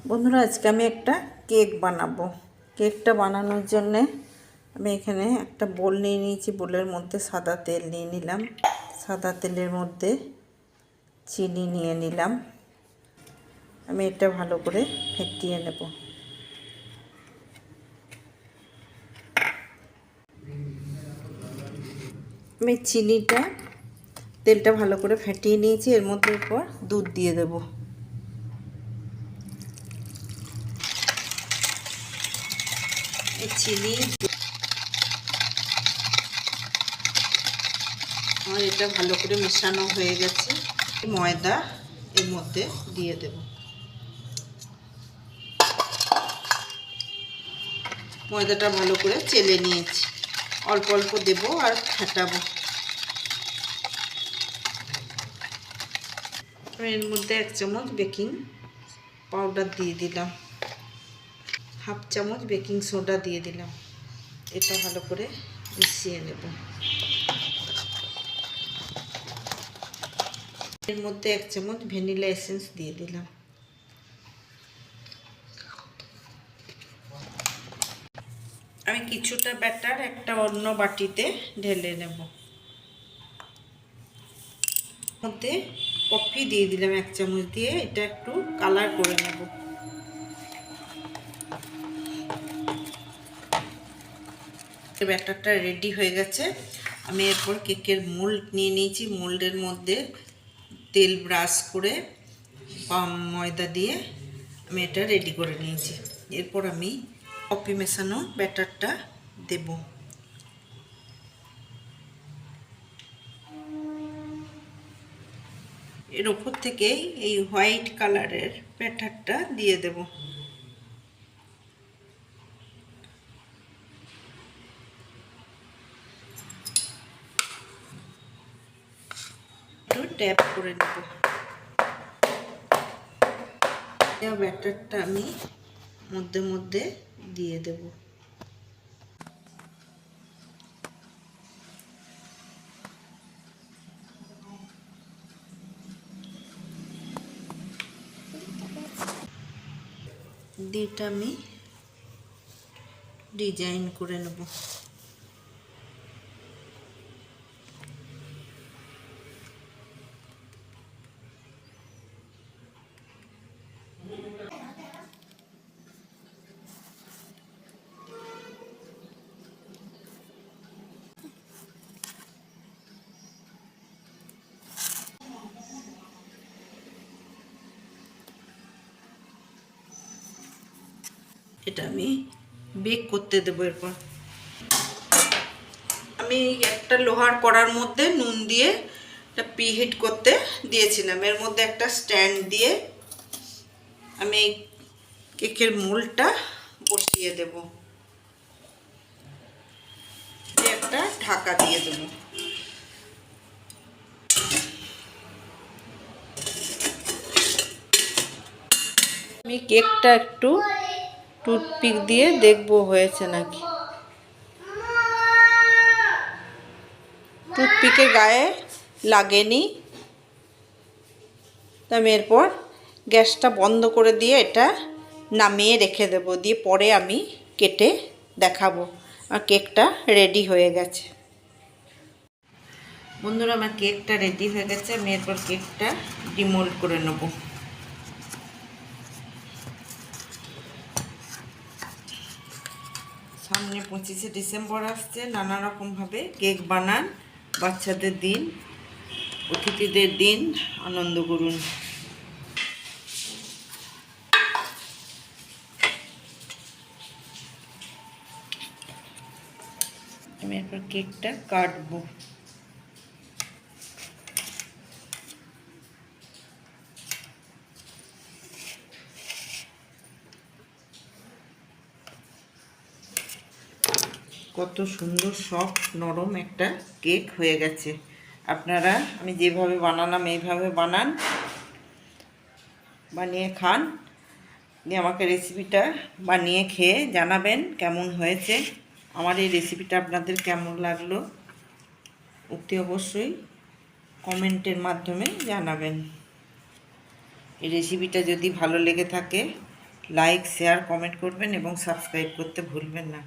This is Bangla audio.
বন্ধুরা, আজকে আমি একটা কেক বানাবো। কেকটা বানানোর জন্যে আমি এখানে একটা বোল নিয়ে নিয়েছি। বোলের মধ্যে সাদা তেল নিয়ে নিলাম। সাদা তেলের মধ্যে চিনি নিয়ে নিলাম। আমি এটা ভালো করে ফেটিয়ে নেব। আমি তেলটা ভালো করে ফেটিয়ে নিয়েছি। এর মধ্যে এরপর দুধ দিয়ে দেব। চিনি আর এটা ভালো করে মেশানো হয়ে গেছে। ময়দা এর মধ্যে দিয়ে দেব। ময়দাটা ভালো করে চেলে নিয়েছি। অল্প অল্প দেব আর ফাটাবো। এর মধ্যে 1 চামচ বেকিং পাউডার দিয়ে দিলাম। 1/2 চামচ বেকিং সোডা দিয়ে দিলাম। এটা ভালো করে মিশিয়ে নেব। এর মধ্যে 1 চামচ ভ্যানিলা এসেন্স দিয়ে দিলাম। আমি কিছুটা ব্যাটার একটা অন্য বাটিতে ঢেলে নেব। মধ্যে কফি দিয়ে দিলাম 1 চামচ দিয়ে। এটা একটু কালার করে নেব। ব্যাটারটা রেডি হয়ে গেছে। আমি এরপর কেকের মোল্ড নিয়ে নিয়েছি। মোল্ডের মধ্যে তেল ব্রাশ করে ময়দা দিয়ে আমি এটা রেডি করে নিয়েছি। এরপর আমি কফি মেশানো ব্যাটারটা দেব। এর ওপর থেকে এই হোয়াইট কালারের ব্যাটারটা দিয়ে দেব। একটু ট্যাপ করে নেব। ব্যাটারটা আমি মধ্যে মধ্যে দিয়ে দেব। এটা আমি ডিজাইন করে নেব। এটা আমি বেক করতে দেবো। এরপর আমি একটা লোহার কড়ার মধ্যে নুন দিয়ে এটা প্রিহিট করতে দিয়েছিলাম। এর মধ্যে একটা স্ট্যান্ড দিয়ে আমি এই কেকের মোল্ডটা বসিয়ে দেব। একটা ঢাকা দিয়ে দেব। আমি কেকটা একটু টুথপিক দিয়ে দেখবো হয়েছে নাকি। টুথপিকের গায়ে লাগেনি। আমি এরপর গ্যাসটা বন্ধ করে দিয়ে এটা নামিয়ে রেখে দেব। দিয়ে পরে আমি কেটে দেখাবো। আর কেকটা রেডি হয়ে গেছে। বন্ধুরা, আমার কেকটা রেডি হয়ে গেছে। আমি এরপর কেকটা ডিমোল্ড করে নেব। সামনে 25শে ডিসেম্বর আসছে। নানা রকমভাবে কেক বানান। বাচ্চাদের দিন, অতিথিদের দিন আনন্দ করুন। আমি এরপর কেকটা কাটবো। কত সুন্দর সফট নরম একটা কেক হয়ে গেছে। আপনারা আমি যেভাবে বানালাম এইভাবে বানান, বানিয়ে খান। দিয়ে আমাকে রেসিপিটা বানিয়ে খেয়ে জানাবেন কেমন হয়েছে। আমার এই রেসিপিটা আপনাদের কেমন লাগলো অতি অবশ্যই কমেন্টের মাধ্যমে জানাবেন। এই রেসিপিটা যদি ভালো লেগে থাকে লাইক শেয়ার কমেন্ট করবেন এবং সাবস্ক্রাইব করতে ভুলবেন না।